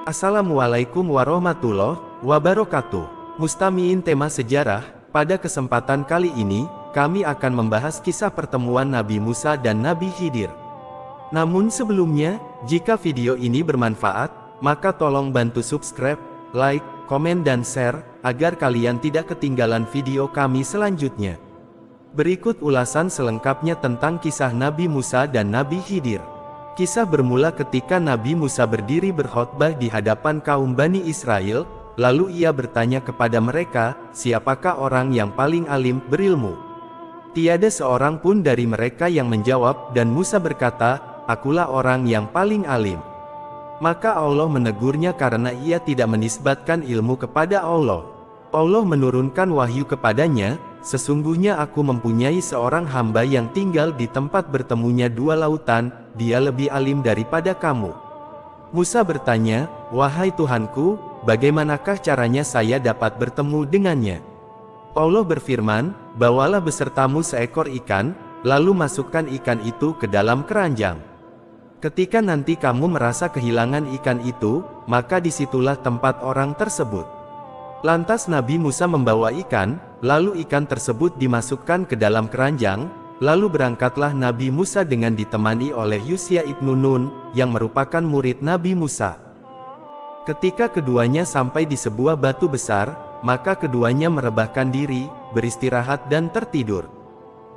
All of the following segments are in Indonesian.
Assalamualaikum warahmatullahi wabarakatuh. Mustamiin tema sejarah, pada kesempatan kali ini, kami akan membahas kisah pertemuan Nabi Musa dan Nabi Khidir. Namun sebelumnya, jika video ini bermanfaat, maka tolong bantu subscribe, like, komen dan share, agar kalian tidak ketinggalan video kami selanjutnya. Berikut ulasan selengkapnya tentang kisah Nabi Musa dan Nabi Khidir. Kisah bermula ketika Nabi Musa berdiri berkhotbah di hadapan kaum Bani Israel, lalu ia bertanya kepada mereka, siapakah orang yang paling alim berilmu? Tiada seorang pun dari mereka yang menjawab, dan Musa berkata, akulah orang yang paling alim. Maka Allah menegurnya karena ia tidak menisbatkan ilmu kepada Allah. Allah menurunkan wahyu kepadanya, sesungguhnya aku mempunyai seorang hamba yang tinggal di tempat bertemunya dua lautan, dia lebih alim daripada kamu. Musa bertanya, wahai Tuhanku, bagaimanakah caranya saya dapat bertemu dengannya? Allah berfirman, bawalah besertamu seekor ikan, lalu masukkan ikan itu ke dalam keranjang. Ketika nanti kamu merasa kehilangan ikan itu, maka disitulah tempat orang tersebut. Lantas Nabi Musa membawa ikan, lalu ikan tersebut dimasukkan ke dalam keranjang, lalu berangkatlah Nabi Musa dengan ditemani oleh Yusya ibnu Nun, yang merupakan murid Nabi Musa. Ketika keduanya sampai di sebuah batu besar, maka keduanya merebahkan diri, beristirahat dan tertidur.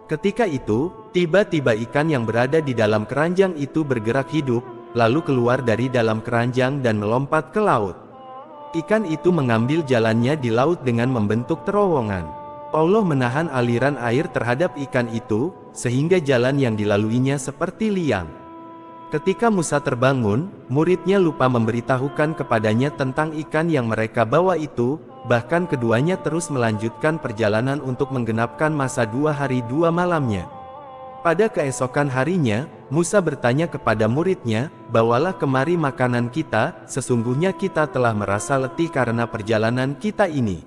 Ketika itu, tiba-tiba ikan yang berada di dalam keranjang itu bergerak hidup, lalu keluar dari dalam keranjang dan melompat ke laut. Ikan itu mengambil jalannya di laut dengan membentuk terowongan. Allah menahan aliran air terhadap ikan itu, sehingga jalan yang dilaluinya seperti liang. Ketika Musa terbangun, muridnya lupa memberitahukan kepadanya tentang ikan yang mereka bawa itu, bahkan keduanya terus melanjutkan perjalanan untuk menggenapkan masa 2 hari 2 malamnya. Pada keesokan harinya, Musa bertanya kepada muridnya, bawalah kemari makanan kita, sesungguhnya kita telah merasa letih karena perjalanan kita ini.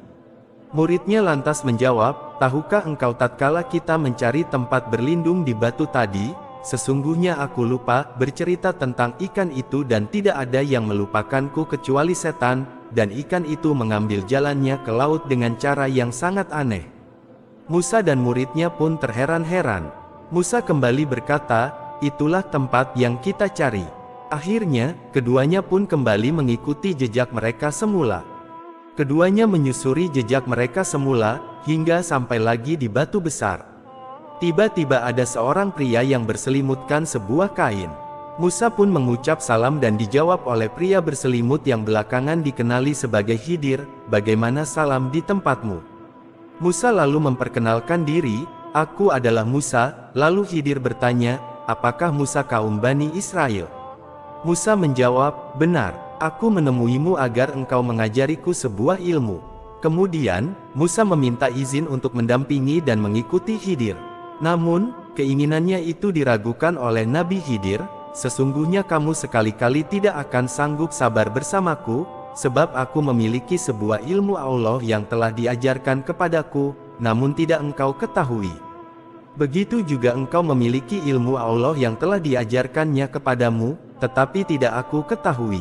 Muridnya lantas menjawab, tahukah engkau tatkala kita mencari tempat berlindung di batu tadi, sesungguhnya aku lupa bercerita tentang ikan itu dan tidak ada yang melupakanku kecuali setan, dan ikan itu mengambil jalannya ke laut dengan cara yang sangat aneh. Musa dan muridnya pun terheran-heran. Musa kembali berkata, itulah tempat yang kita cari. Akhirnya, keduanya pun kembali mengikuti jejak mereka semula. Keduanya menyusuri jejak mereka semula, hingga sampai lagi di batu besar. Tiba-tiba ada seorang pria yang berselimutkan sebuah kain. Musa pun mengucap salam dan dijawab oleh pria berselimut yang belakangan dikenali sebagai Khidir, bagaimana salam di tempatmu? Musa lalu memperkenalkan diri, aku adalah Musa, lalu Khidir bertanya, apakah Musa kaum Bani Israel? Musa menjawab, benar, aku menemuimu agar engkau mengajariku sebuah ilmu. Kemudian, Musa meminta izin untuk mendampingi dan mengikuti Khidir. Namun, keinginannya itu diragukan oleh Nabi Khidir, sesungguhnya kamu sekali-kali tidak akan sanggup sabar bersamaku, sebab aku memiliki sebuah ilmu Allah yang telah diajarkan kepadaku, namun tidak engkau ketahui. Begitu juga engkau memiliki ilmu Allah yang telah diajarkannya kepadamu, tetapi tidak aku ketahui.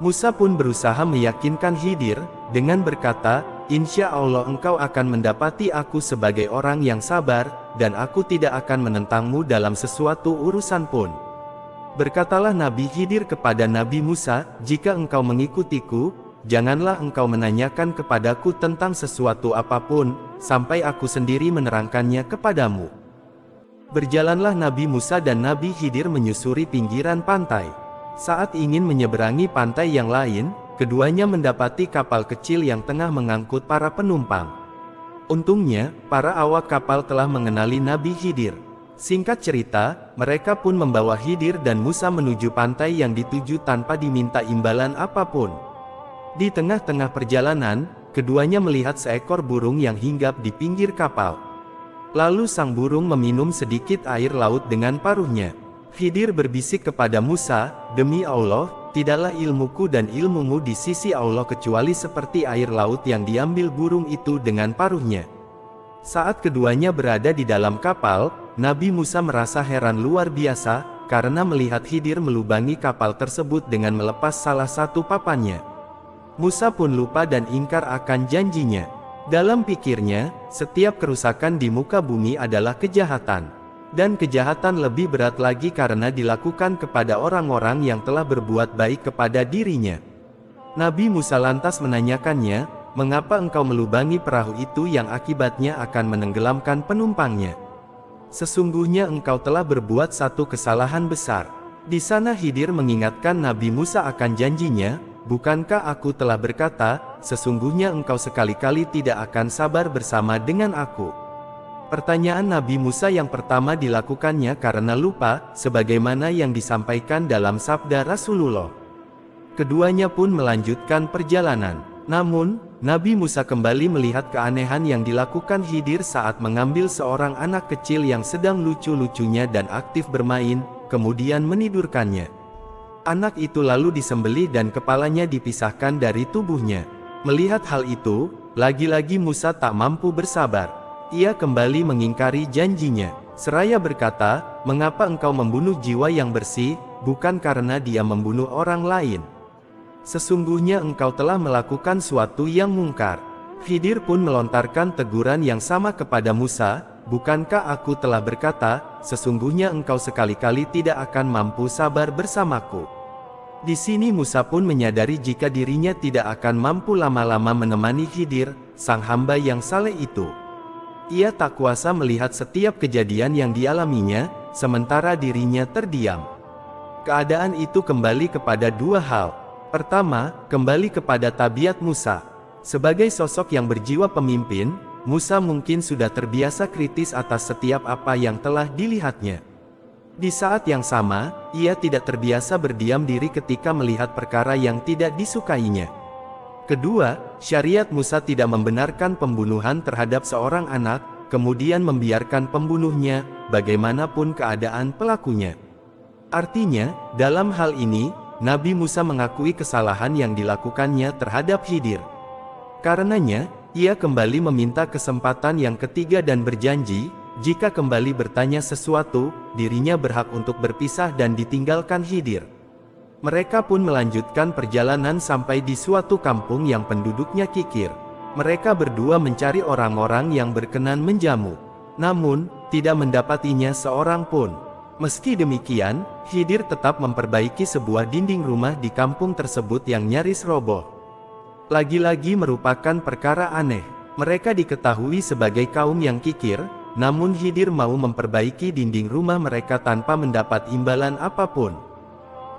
Musa pun berusaha meyakinkan Khidir, dengan berkata, insya Allah engkau akan mendapati aku sebagai orang yang sabar, dan aku tidak akan menentangmu dalam sesuatu urusan pun. Berkatalah Nabi Khidir kepada Nabi Musa, jika engkau mengikutiku, janganlah engkau menanyakan kepadaku tentang sesuatu apapun, sampai aku sendiri menerangkannya kepadamu. Berjalanlah Nabi Musa dan Nabi Khidir menyusuri pinggiran pantai. Saat ingin menyeberangi pantai yang lain, keduanya mendapati kapal kecil yang tengah mengangkut para penumpang. Untungnya, para awak kapal telah mengenali Nabi Khidir. Singkat cerita, mereka pun membawa Khidir dan Musa menuju pantai yang dituju tanpa diminta imbalan apapun. Di tengah-tengah perjalanan, keduanya melihat seekor burung yang hinggap di pinggir kapal. Lalu sang burung meminum sedikit air laut dengan paruhnya. Khidir berbisik kepada Musa, demi Allah, tidaklah ilmuku dan ilmumu di sisi Allah kecuali seperti air laut yang diambil burung itu dengan paruhnya. Saat keduanya berada di dalam kapal, Nabi Musa merasa heran luar biasa, karena melihat Khidir melubangi kapal tersebut dengan melepas salah satu papannya. Musa pun lupa dan ingkar akan janjinya. Dalam pikirnya, setiap kerusakan di muka bumi adalah kejahatan. Dan kejahatan lebih berat lagi karena dilakukan kepada orang-orang yang telah berbuat baik kepada dirinya. Nabi Musa lantas menanyakannya, "Mengapa engkau melubangi perahu itu yang akibatnya akan menenggelamkan penumpangnya? Sesungguhnya engkau telah berbuat satu kesalahan besar." Di sana Khidir mengingatkan Nabi Musa akan janjinya, "Bukankah aku telah berkata, sesungguhnya engkau sekali-kali tidak akan sabar bersama dengan aku?" Pertanyaan Nabi Musa yang pertama dilakukannya karena lupa, sebagaimana yang disampaikan dalam sabda Rasulullah. Keduanya pun melanjutkan perjalanan. Namun, Nabi Musa kembali melihat keanehan yang dilakukan Khidir saat mengambil seorang anak kecil yang sedang lucu-lucunya dan aktif bermain, kemudian menidurkannya. Anak itu lalu disembelih dan kepalanya dipisahkan dari tubuhnya. Melihat hal itu, lagi-lagi Musa tak mampu bersabar. Ia kembali mengingkari janjinya, seraya berkata, "Mengapa engkau membunuh jiwa yang bersih, bukan karena dia membunuh orang lain? Sesungguhnya engkau telah melakukan suatu yang mungkar." Khidir pun melontarkan teguran yang sama kepada Musa, "Bukankah aku telah berkata, sesungguhnya engkau sekali-kali tidak akan mampu sabar bersamaku?" Di sini Musa pun menyadari jika dirinya tidak akan mampu lama-lama menemani Khidir, sang hamba yang saleh itu. Ia tak kuasa melihat setiap kejadian yang dialaminya, sementara dirinya terdiam. Keadaan itu kembali kepada dua hal. Pertama, kembali kepada tabiat Musa. Sebagai sosok yang berjiwa pemimpin, Musa mungkin sudah terbiasa kritis atas setiap apa yang telah dilihatnya. Di saat yang sama, ia tidak terbiasa berdiam diri ketika melihat perkara yang tidak disukainya. Kedua, syariat Musa tidak membenarkan pembunuhan terhadap seorang anak, kemudian membiarkan pembunuhnya, bagaimanapun keadaan pelakunya. Artinya, dalam hal ini, Nabi Musa mengakui kesalahan yang dilakukannya terhadap Khidir. Karenanya, ia kembali meminta kesempatan yang ketiga dan berjanji, jika kembali bertanya sesuatu, dirinya berhak untuk berpisah dan ditinggalkan Khidir. Mereka pun melanjutkan perjalanan sampai di suatu kampung yang penduduknya kikir. Mereka berdua mencari orang-orang yang berkenan menjamu. Namun, tidak mendapatinya seorang pun. Meski demikian, Khidir tetap memperbaiki sebuah dinding rumah di kampung tersebut yang nyaris roboh. Lagi-lagi merupakan perkara aneh. Mereka diketahui sebagai kaum yang kikir, namun Khidir mau memperbaiki dinding rumah mereka tanpa mendapat imbalan apapun.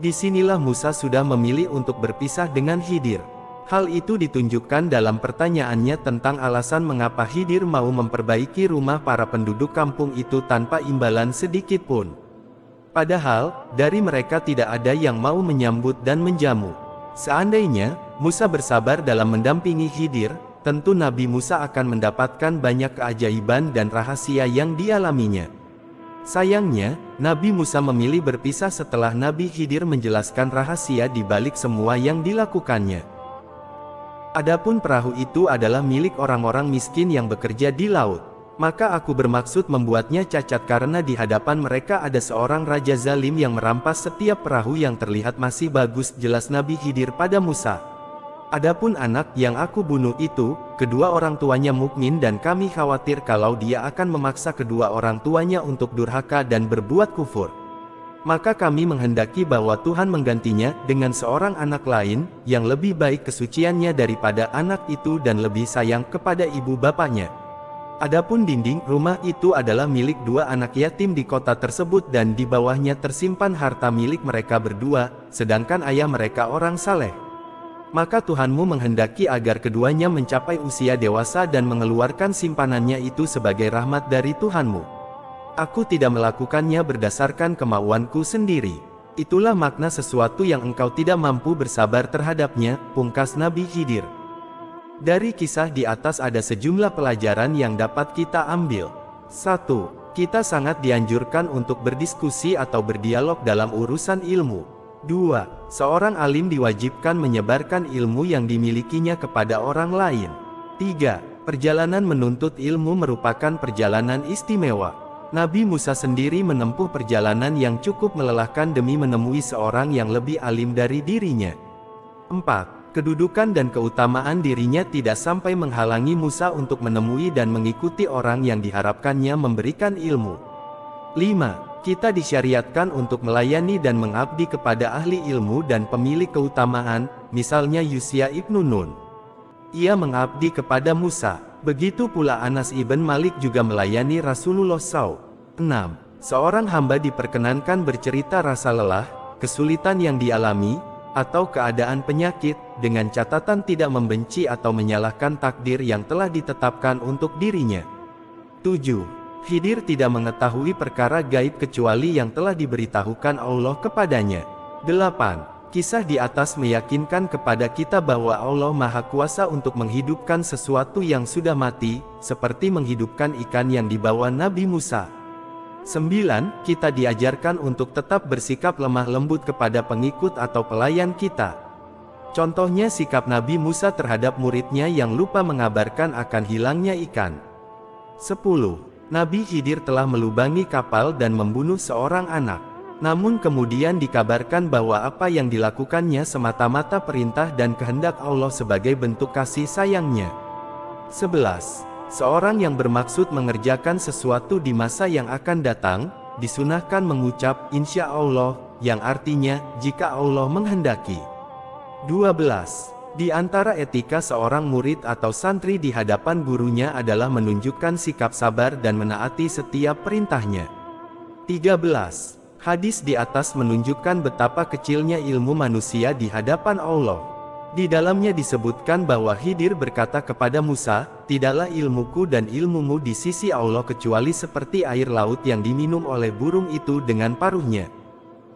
Disinilah Musa sudah memilih untuk berpisah dengan Khidir. Hal itu ditunjukkan dalam pertanyaannya tentang alasan mengapa Khidir mau memperbaiki rumah para penduduk kampung itu tanpa imbalan sedikit pun. Padahal, dari mereka tidak ada yang mau menyambut dan menjamu. Seandainya Musa bersabar dalam mendampingi Khidir, tentu Nabi Musa akan mendapatkan banyak keajaiban dan rahasia yang dialaminya. Sayangnya, Nabi Musa memilih berpisah setelah Nabi Khidir menjelaskan rahasia di balik semua yang dilakukannya. Adapun perahu itu adalah milik orang-orang miskin yang bekerja di laut. Maka aku bermaksud membuatnya cacat karena di hadapan mereka ada seorang raja zalim yang merampas setiap perahu yang terlihat masih bagus, jelas Nabi Khidir pada Musa. Adapun anak yang aku bunuh itu, kedua orang tuanya mukmin dan kami khawatir kalau dia akan memaksa kedua orang tuanya untuk durhaka dan berbuat kufur. Maka kami menghendaki bahwa Tuhan menggantinya dengan seorang anak lain, yang lebih baik kesuciannya daripada anak itu dan lebih sayang kepada ibu bapaknya. Adapun dinding rumah itu adalah milik dua anak yatim di kota tersebut dan di bawahnya tersimpan harta milik mereka berdua, sedangkan ayah mereka orang saleh. Maka Tuhanmu menghendaki agar keduanya mencapai usia dewasa dan mengeluarkan simpanannya itu sebagai rahmat dari Tuhanmu. Aku tidak melakukannya berdasarkan kemauanku sendiri. Itulah makna sesuatu yang engkau tidak mampu bersabar terhadapnya, pungkas Nabi Khidir. Dari kisah di atas ada sejumlah pelajaran yang dapat kita ambil. 1. Kita sangat dianjurkan untuk berdiskusi atau berdialog dalam urusan ilmu. 2. Seorang alim diwajibkan menyebarkan ilmu yang dimilikinya kepada orang lain. 3. Perjalanan menuntut ilmu merupakan perjalanan istimewa. Nabi Musa sendiri menempuh perjalanan yang cukup melelahkan demi menemui seorang yang lebih alim dari dirinya. 4. Kedudukan dan keutamaan dirinya tidak sampai menghalangi Musa untuk menemui dan mengikuti orang yang diharapkannya memberikan ilmu. 5. Kita disyariatkan untuk melayani dan mengabdi kepada ahli ilmu dan pemilik keutamaan, misalnya Yusya ibnu Nun. Ia mengabdi kepada Musa. Begitu pula Anas ibn Malik juga melayani Rasulullah SAW. 6. Seorang hamba diperkenankan bercerita rasa lelah, kesulitan yang dialami, atau keadaan penyakit, dengan catatan tidak membenci atau menyalahkan takdir yang telah ditetapkan untuk dirinya. 7. Khidir tidak mengetahui perkara gaib kecuali yang telah diberitahukan Allah kepadanya. 8. Kisah di atas meyakinkan kepada kita bahwa Allah Maha Kuasa untuk menghidupkan sesuatu yang sudah mati, seperti menghidupkan ikan yang dibawa Nabi Musa. 9. Kita diajarkan untuk tetap bersikap lemah lembut kepada pengikut atau pelayan kita. Contohnya sikap Nabi Musa terhadap muridnya yang lupa mengabarkan akan hilangnya ikan. 10. Nabi Khidir telah melubangi kapal dan membunuh seorang anak. Namun kemudian dikabarkan bahwa apa yang dilakukannya semata-mata perintah dan kehendak Allah sebagai bentuk kasih sayangnya. 11. Seorang yang bermaksud mengerjakan sesuatu di masa yang akan datang, disunahkan mengucap insya Allah, yang artinya jika Allah menghendaki. 12. Di antara etika seorang murid atau santri di hadapan gurunya adalah menunjukkan sikap sabar dan menaati setiap perintahnya. 13. Hadis di atas menunjukkan betapa kecilnya ilmu manusia di hadapan Allah. Di dalamnya disebutkan bahwa Khidir berkata kepada Musa, "Tidaklah ilmuku dan ilmumu di sisi Allah kecuali seperti air laut yang diminum oleh burung itu dengan paruhnya."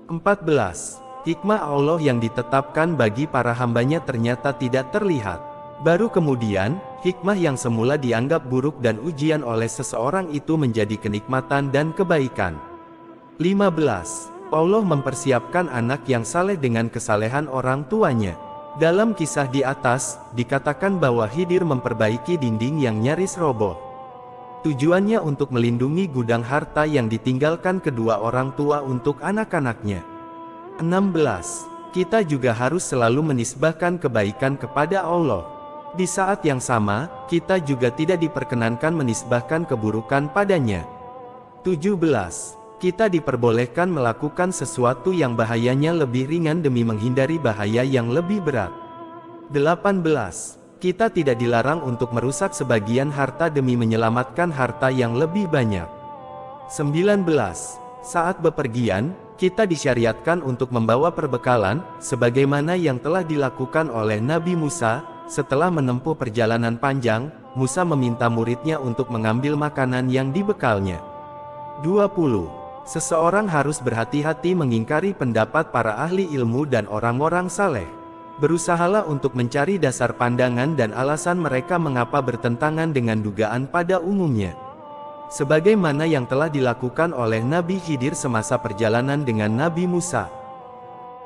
14. Hikmah Allah yang ditetapkan bagi para hambanya ternyata tidak terlihat. Baru kemudian, hikmah yang semula dianggap buruk dan ujian oleh seseorang itu menjadi kenikmatan dan kebaikan. 15. Allah mempersiapkan anak yang saleh dengan kesalehan orang tuanya. Dalam kisah di atas, dikatakan bahwa Khidir memperbaiki dinding yang nyaris roboh. Tujuannya untuk melindungi gudang harta yang ditinggalkan kedua orang tua untuk anak-anaknya. 16. Kita juga harus selalu menisbahkan kebaikan kepada Allah. Di saat yang sama, kita juga tidak diperkenankan menisbahkan keburukan padanya. 17. Kita diperbolehkan melakukan sesuatu yang bahayanya lebih ringan demi menghindari bahaya yang lebih berat. 18. Kita tidak dilarang untuk merusak sebagian harta demi menyelamatkan harta yang lebih banyak. 19. Saat bepergian, kita disyariatkan untuk membawa perbekalan, sebagaimana yang telah dilakukan oleh Nabi Musa. Setelah menempuh perjalanan panjang, Musa meminta muridnya untuk mengambil makanan yang dibekalnya. 20. Seseorang harus berhati-hati mengingkari pendapat para ahli ilmu dan orang-orang saleh. Berusahalah untuk mencari dasar pandangan dan alasan mereka mengapa bertentangan dengan dugaan pada umumnya. Sebagaimana yang telah dilakukan oleh Nabi Khidir semasa perjalanan dengan Nabi Musa.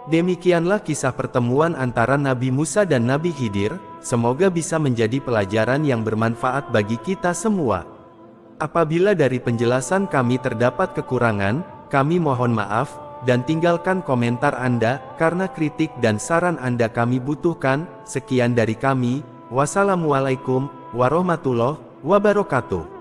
Demikianlah kisah pertemuan antara Nabi Musa dan Nabi Khidir, semoga bisa menjadi pelajaran yang bermanfaat bagi kita semua. Apabila dari penjelasan kami terdapat kekurangan, kami mohon maaf, dan tinggalkan komentar Anda, karena kritik dan saran Anda kami butuhkan. Sekian dari kami, wassalamualaikum warahmatullahi wabarakatuh.